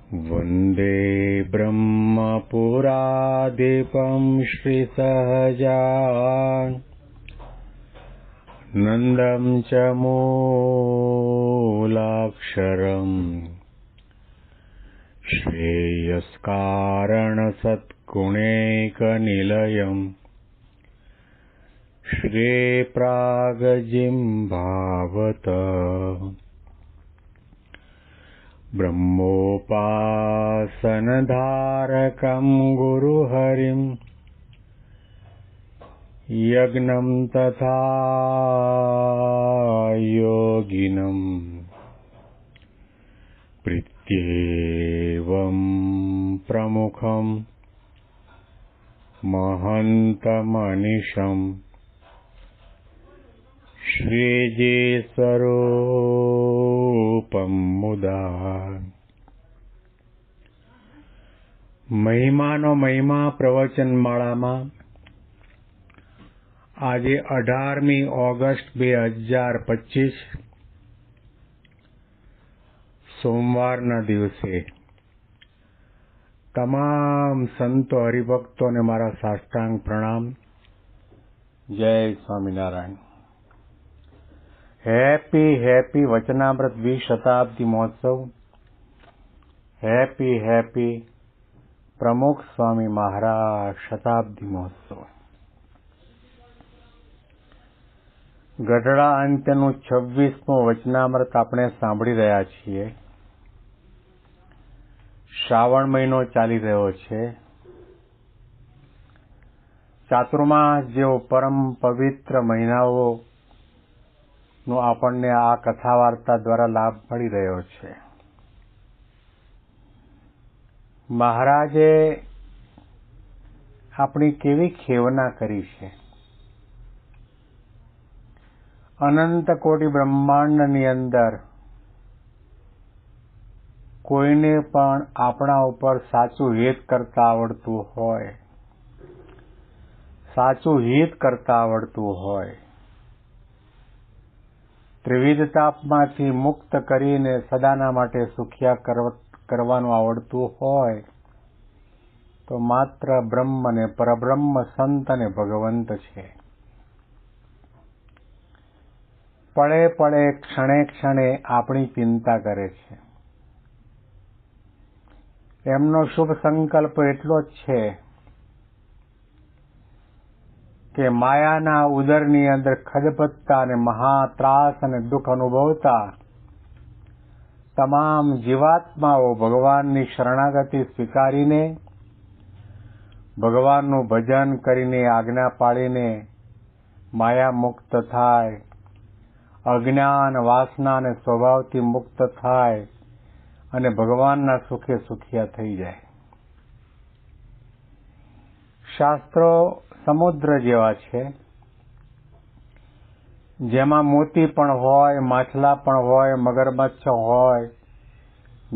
वन्दे ब्रह्मपुरादिपं श्रीसहजानन्दं च मूलाक्षरम् श्रेयस्कारणसद्गुणैकनिलयम् श्रीप्रागजिह्वावत ब्रह्मोपासनधारकं गुरुहरिं यज्ञं तथा योगिनं प्रीत्येवं प्रमुखं महन्तमनिशम् श्रीजीस्वरूपं मुदा। મહિમાનો મહિમા પ્રવચન માળામાં આજે 18મી ઓગસ્ટ 2025 સોમવારના દિવસે તમામ સંતો હરિભક્તોને મારા સાષ્ટાંગ પ્રણામ. જય સ્વામિનારાયણ. હેપી વચનામૃત 20 શતાબ્દી મહોત્સવ. હેપી પ્રમુખ સ્વામી મહારાજ શતાબ્દી મહોત્સવ. ગઢડા અંત્યનું 26મું વચનામૃત આપણે સાંભળી રહ્યા છીએ. શ્રાવણ મહિનો ચાલી રહ્યો છે. ચાતુર્માસ જેવો પરમ પવિત્ર મહિનાઓ નો આપણને આ કથા વાર્તા દ્વારા લાભ મળી રહ્યો છે. મહારાજે આપણી કેવી ખેવના કરી છે. અનંત કોટી બ્રહ્માંડની અંદર કોઈને પણ આપણા ઉપર સાચું હિત કરતા આવડતું હોય ત્રિવિધતાપમાંથી મુક્ત કરીને સદાના માટે સુખિયા કરવાનું આવડતું હોય તો માત્ર બ્રહ્મ ને પરબ્રહ્મ સંત અને ભગવંત છે. પળે પળે ક્ષણે ક્ષણે આપણી ચિંતા કરે છે. એમનો શુભ સંકલ્પ એટલો જ છે કે માયાના ઉદરની અંદર ખદબદતા અને મહાત્રાસ અને દુઃખ અનુભવતા તમામ જીવાત્માઓ ભગવાનની શરણાગતિ સ્વીકારીને ભગવાનનું ભજન કરીને આજ્ઞા પાળીને માયા મુક્ત થાય, અજ્ઞાન વાસના અને સ્વભાવથી મુક્ત થાય અને ભગવાનના સુખે સુખિયા થઈ જાય. શાસ્ત્રો સમુદ્ર જેવા છે, જેમાં મોતી પણ હોય, માછલા પણ હોય, મગરમચ્છ હોય,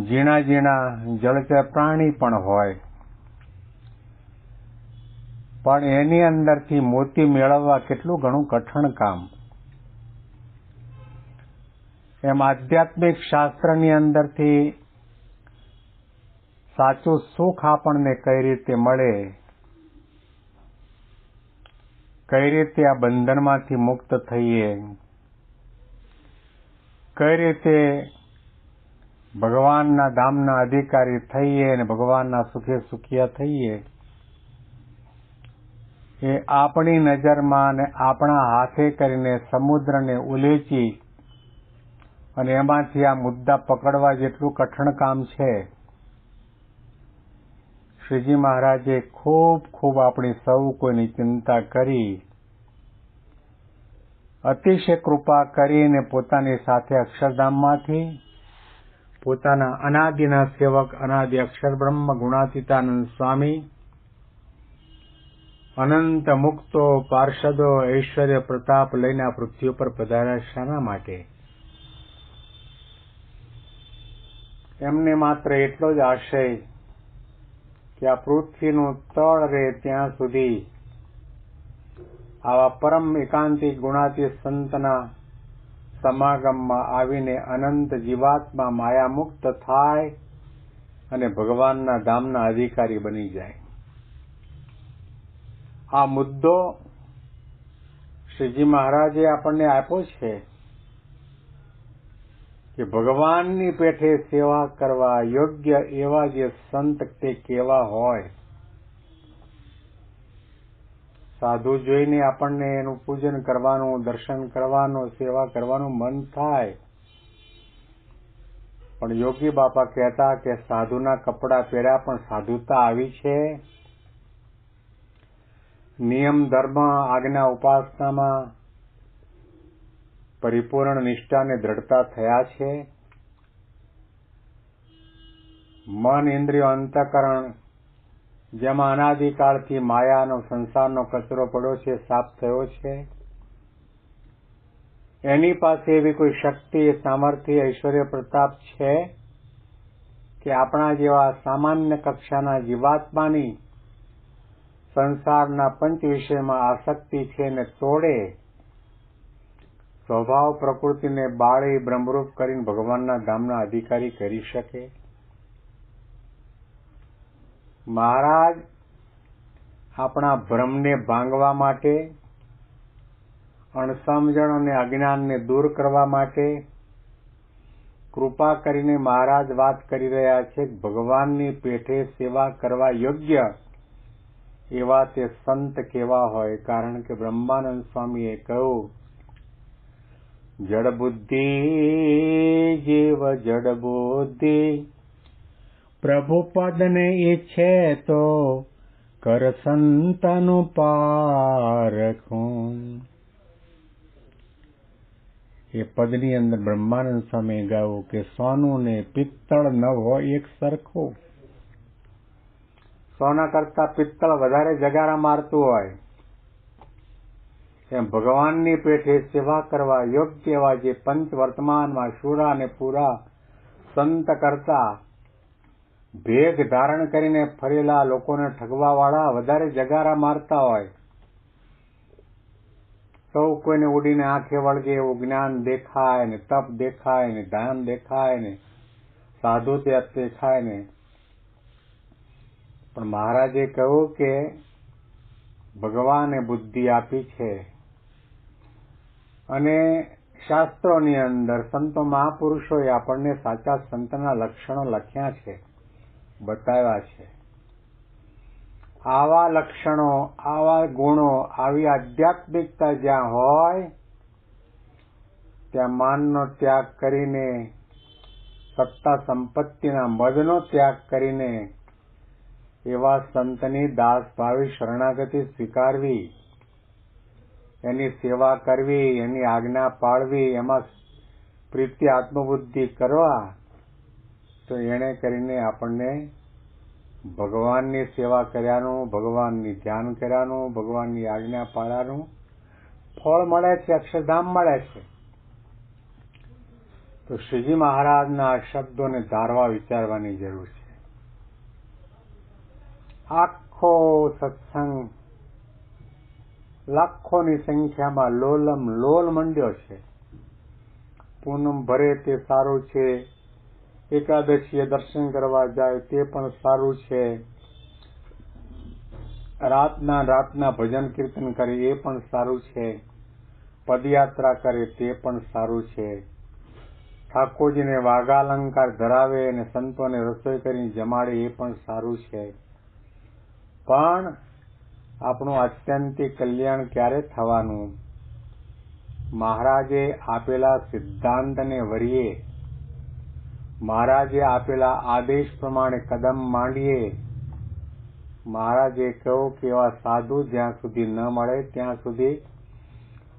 ઝીણા ઝીણા જળચર પ્રાણી પણ હોય. પણ એની અંદરથી મોતી મેળવવા કેટલું ઘણું કઠણ કામ. એમ આધ્યાત્મિક શાસ્ત્રની અંદરથી સાચું સુખ આપણને કઈ રીતે મળે, કઈ રીતે આ બંધનમાંથી મુક્ત થઈએ, કઈ રીતે ભગવાનના ધામના અધિકારી થઈએ અને ભગવાનના સુખે સુખિયા થઈએ, એ આપણી નજરમાં અને આપણા હાથે કરીને સમુદ્રને ઉલેચી અને એમાંથી આ મુદ્દા પકડવા જેટલું કઠણ કામ છે. શ્રીજી મહારાજે ખૂબ આપણી સૌ કોઈની ચિંતા કરી, અતિશય કૃપા કરીને પોતાની સાથે અક્ષરધામમાંથી પોતાના અનાદિના સેવક અનાદિ અક્ષર બ્રહ્મ ગુણાતીતાનંદ સ્વામી, અનંત મુક્તો પાર્ષદો ઐશ્વર્ય પ્રતાપ લઈને આ પૃથ્વી પર પધાર્યા. શાના માટે? એમને માત્ર એટલો જ આશય કે આ પૃથ્વીનું તળ રહે ત્યાં સુધી આવા પરમ એકાંતિક ગુણાતીત સંતના સમાગમમાં આવીને અનંત જીવાત્મા માયા મુક્ત થાય અને ભગવાનના ધામના અધિકારી બની જાય. આ મુદ્દો શ્રીજી મહારાજે આપણને આપ્યો છે કે ભગવાનની પેઠે સેવા કરવા યોગ્ય એવા જે સંત તે કેવા હોય. સાધુ જોઈને આપણને એનું પૂજન કરવાનું, દર્શન કરવાનું, સેવા કરવાનું મન થાય. પણ યોગી બાપા કહેતા કે સાધુના કપડા પહેર્યા પણ સાધુતા આવી છે. નિયમ ધર્મ આજ્ઞા ઉપાસનામાં પરિપૂર્ણ નિષ્ઠા અને દ્રઢતા થયા છે. મન, ઇન્દ્રિયો, અંતઃકરણ જેમાં અનાદિકાળથી માયાનો સંસારનો કચરો પડ્યો છે, સાફ થયો છે. એની પાસે એવી કોઈ શક્તિ, સામર્થ્ય, ઐશ્વર્ય, પ્રતાપ છે કે આપણા જેવા સામાન્ય કક્ષાના જીવાત્માની સંસારના પંચ વિષયમાં આસક્તિ છે ને તોડે, સ્વભાવ પ્રકૃતિને બાળી બ્રહ્મરૂપ કરીને ભગવાનના ધામના અધિકારી કરી શકે. મહારાજ આપણા ભ્રમને ભાંગવા માટે, અણસમજણ અને અજ્ઞાનને દૂર કરવા માટે કૃપા કરીને મહારાજ વાત કરી રહ્યા છે કે ભગવાનની પેઠે સેવા કરવા યોગ્ય એવા તે સંત કેવા હોય. કારણ કે બ્રહ્માનંદ સ્વામીએ કહ્યું, જડ બુદ્ધિ જીવ જડ બુદ્ધિ પ્રભુ પદને ઈચ્છે તો કર સંતનું પારખું. એ પદની અંદર બ્રહ્માનંદ સ્વામીએ ગાયું કે સોનું ને પિત્તળ ન હોય એક સરખું. સોના કરતા પિત્તળ વધારે જગારા મારતું હોય એમ ભગવાનની પેઠે સેવા કરવા યોગ્ય એવા જે પંચ વર્તમાનમાં શુરા અને પૂરા સંત કરતા ભેગ ધારણ કરીને ફરેલા લોકોને ઠગવા વાળા વધારે જગારા મારતા હોય. સૌ કોઈને ઉડીને આંખે વળગે એવું જ્ઞાન દેખાય ને, તપ દેખાય ને, ધ્યાન દેખાય ને, સાધુતા દેખાય ને. પણ મહારાજે કહ્યું કે ભગવાને બુદ્ધિ આપી છે અને શાસ્ત્રોની અંદર સંતો મહાપુરુષોએ આપણને સાચા સંતના લક્ષણો લખ્યા છે, બતાવ્યા છે. આવા લક્ષણો, આવા ગુણો, આવી આધ્યાત્મિકતા જ્યાં હોય ત્યાં માનનો ત્યાગ કરીને, સત્તા સંપત્તિના મદનો ત્યાગ કરીને એવા સંતની દાસભાવી શરણાગતિ સ્વીકારવી, એની સેવા કરવી, એની આજ્ઞા પાળવી, એમાં પ્રીતિ આત્મબુદ્ધિ કરવા, તો એને કરીને આપણને ભગવાનની સેવા કર્યાનું, ભગવાનની ધ્યાન કર્યાનું, ભગવાનની આજ્ઞા પાળ્યાનું ફળ મળે છે, અક્ષરધામ મળે છે. તો શ્રીજી મહારાજના આ શબ્દોને ધારવા વિચારવાની જરૂર છે. આખો સત્સંગ લાખોની સંખ્યામાં લોલમ લોલ મંડ્યો છે. પૂનમ ભરે તે સારું છે, એકાદશીએ દર્શન કરવા જાય તે પણ સારું છે, રાતના ભજન કીર્તન કરે એ પણ સારું છે, પદયાત્રા કરે તે પણ સારું છે, ઠાકોરજીને વાઘાલંકાર ધરાવે અને સંતોને રસોઈ કરીને જમાડે એ પણ સારું છે. પણ આપણું આત્યંતિક કલ્યાણ ક્યારે થવાનું? મહારાજે આપેલા સિદ્ધાંતને વરીએ, મહારાજે આપેલા આદેશ પ્રમાણે કદમ માંડીએ. મહારાજે કહ્યું કે એવા સાધુ જ્યાં સુધી ન મળે ત્યાં સુધી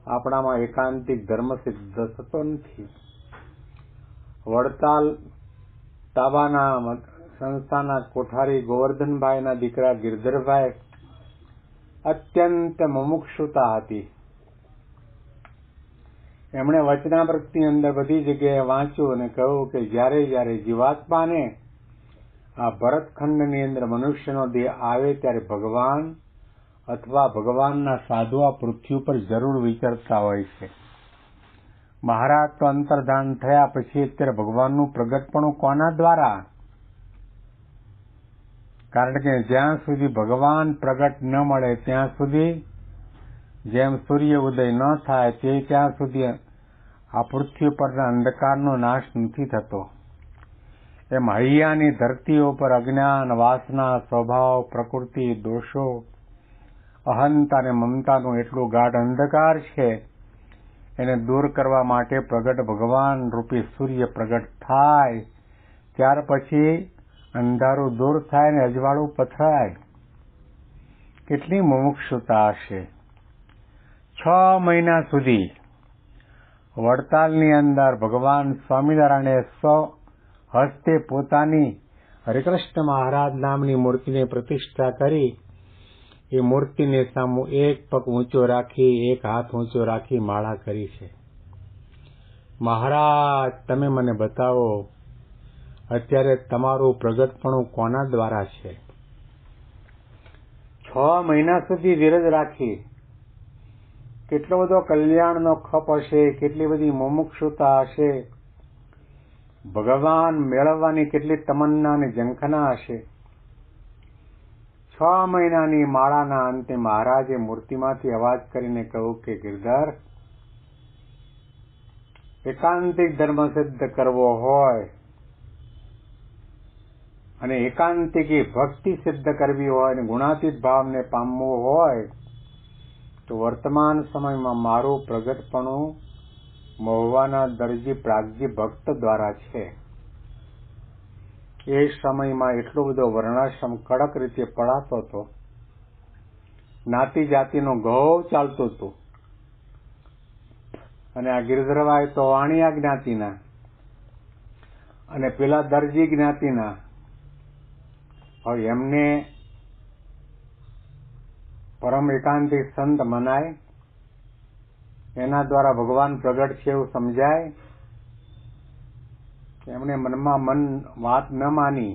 આપણામાં એકાંતિક ધર્મ સિદ્ધ થતો નથી. વડતાલ તાબાના સંસ્થાના કોઠારી ગોવર્ધનભાઈના દીકરા ગિરધરભાઈ અત્યંત મુમુક્ષુતા હતી. એમણે વચનામૃતની અંદર બધી જગ્યાએ વાંચ્યું અને કહ્યું કે જ્યારે જ્યારે જીવાત્માને આ ભરતખંડની અંદર મનુષ્યનો દેહ આવે ત્યારે ભગવાન અથવા ભગવાનના સાધુ આ પૃથ્વી ઉપર જરૂર વિચરતા હોય છે. મહારાજ તો અંતર્ધાન થયા પછી અત્યારે ભગવાનનું પ્રગટપણું કોના દ્વારા? કારણ કે જ્યાં સુધી ભગવાન પ્રગટ ન મળે ત્યાં સુધી, જેમ સૂર્ય ઉદય ન થાય તે ત્યાં સુધી આ પૃથ્વી પરના અંધકારનો નાશ નથી થતો. એમ હૈયાની ધરતીઓ પર અજ્ઞાન, વાસના, સ્વભાવ, પ્રકૃતિ, દોષો, અહંતા અને મમતાનું એટલું ગાઢ અંધકાર છે, એને દૂર કરવા માટે પ્રગટ ભગવાન રૂપી સૂર્ય પ્રગટ થાય, ત્યાર પછી અંધારું દૂર થાય ને અજવાળું પથરાય. કેટલી મુમુક્ષુતા હશે! 6 મહિના સુધી વડતાલની અંદર ભગવાન સ્વામિનારાયણે હસ્તે પોતાની હરિકૃષ્ણ મહારાજ નામની મૂર્તિને પ્રતિષ્ઠા કરી. એ મૂર્તિને સામું એક પગ ઊંચો રાખી, એક હાથ ઊંચો રાખી માળા કરી છે. મહારાજ, તમે મને બતાવો અત્યારે તમારું પ્રગટપણું કોના દ્વારા છે? 6 મહિના સુધી ધીરજ રાખી. કેટલો બધો કલ્યાણનો ખપ હશે, કેટલી બધી મુમુક્ષુતા હશે, ભગવાન મેળવવાની કેટલી તમન્ના અને ઝંખના હશે. 6 મહિનાની માળાના અંતે મહારાજે મૂર્તિમાંથી અવાજ કરીને કહ્યું કે ગિરધર, એકાંતિક ધર્મ સિદ્ધ કરવો હોય અને એકાંતિકી ભક્તિ સિદ્ધ કરવી હોય અને ગુણાતીત ભાવને પામવું હોય તો વર્તમાન સમયમાં મારું પ્રગટપણું મહુવાના દરજી પ્રાગજી ભક્ત દ્વારા છે. એ સમયમાં એટલો બધો વર્ણાશ્રમ કડક રીતે પડાતો હતો, જ્ઞાતિ જાતિનો ગૌ ચાલતું હતું. અને આ ગિરધરભાઈ તો વાણિયા જ્ઞાતિના અને પેલા દરજી જ્ઞાતિના. હવે એમને પરમ એકાંતિક સંત મનાય, એના દ્વારા ભગવાન પ્રગટ છે એવું સમજાય. એમણે મનમાં વાત ન માની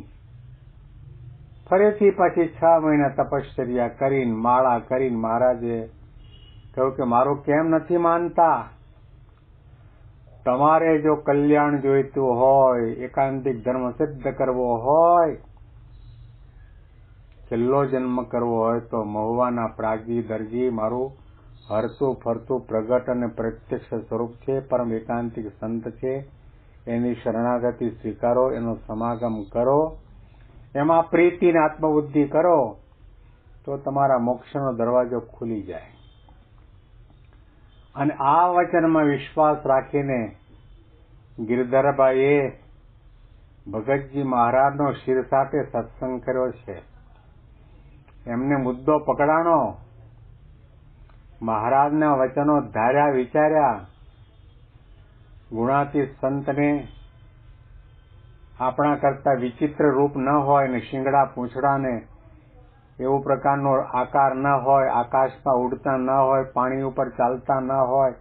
ફરીથી પછી 6 મહિના તપશ્ચર્યા કરીને માળા કરીને મહારાજે કહ્યું કે મારું કેમ નથી માનતા? તમારે જો કલ્યાણ જોઈતું હોય, એકાંતિક ધર્મ સિદ્ધ કરવો હોય, છેલ્લો જન્મ કરવો હોય તો મહુવાના પ્રાગજી દરજી મારું હરતું ફરતું પ્રગટ અને પ્રત્યક્ષ સ્વરૂપ છે, પરમ એકાંતિક સંત છે. એની શરણાગતિ સ્વીકારો, એનો સમાગમ કરો, એમાં પ્રીતિને આત્મબુદ્ધિ કરો તો તમારા મોક્ષનો દરવાજો ખુલી જાય. અને આ વચનમાં વિશ્વાસ રાખીને ગિરધરભાઈએ ભગતજી મહારાજનો શિરસાટે સત્સંગ કર્યો છે. એમને મુદ્દો પકડાણો, મહારાજના વચનો ધાર્યા વિચાર્યા. ગુણાતીત સંતને આપણા કરતા વિચિત્ર રૂપ ન હોય ને શિંગડા પૂંછડાને એવું પ્રકારનો આકાર ન હોય, આકાશમાં ઉડતા ન હોય, પાણી ઉપર ચાલતા ન હોય,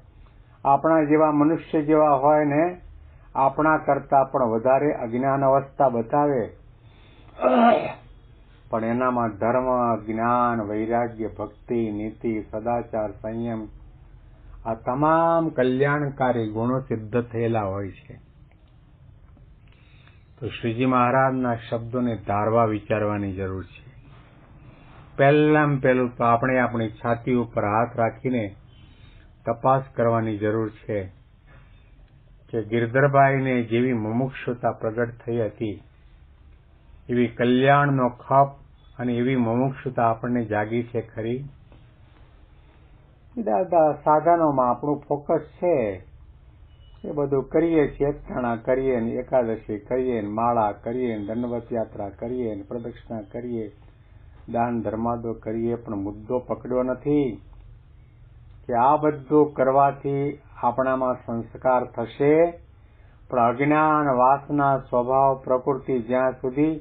આપણા જેવા મનુષ્ય જેવા હોય ને આપણા કરતા પણ વધારે અજ્ઞાન અવસ્થા બતાવે, પણ એનામાં ધર્મ, જ્ઞાન, વૈરાગ્ય, ભક્તિ, નીતિ, સદાચાર, સંયમ આ તમામ કલ્યાણકારી ગુણો સિદ્ધ થયેલા હોય છે. તો શ્રીજી મહારાજના શબ્દોને ધારવા વિચારવાની જરૂર છે. પહેલામાં પહેલું તો આપણે આપણી છાતી ઉપર હાથ રાખીને તપાસ કરવાની જરૂર છે કે ગિરધરભાઈને જેવી મુમુક્ષુતા પ્રગટ થઈ હતી એવી કલ્યાણનો ખપ અને એવી મુમુક્ષુતા આપણને જાગી છે ખરી? દાદા, સાધનોમાં આપણું ફોકસ છે, એ બધું કરીએ છીએ, એકટાણા કરીએ ને એકાદશી કરીએ ને માળા કરીએ ને દંડવત યાત્રા કરીએ ને પ્રદક્ષિણા કરીએ, દાન ધર્માદો કરીએ, પણ મુદ્દો પકડ્યો નથી કે આ બધું કરવાથી આપણામાં સંસ્કાર થશે, પણ અજ્ઞાન, વાસના, સ્વભાવ, પ્રકૃતિ જ્યાં સુધી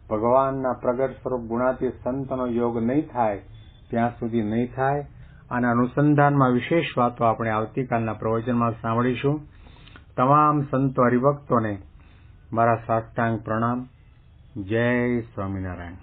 ભગવાનના પ્રગટ સ્વરૂપ ગુણાતીત સંતનો યોગ નહીં થાય ત્યાં સુધી નહીં થાય. આના અનુસંધાનમાં વિશેષ વાતો આપણે આવતીકાલના પ્રવચનમાં સાંભળીશું. તમામ સંતો હરિભક્તોને મારા સાષ્ટાંગ પ્રણામ. જય સ્વામિનારાયણ.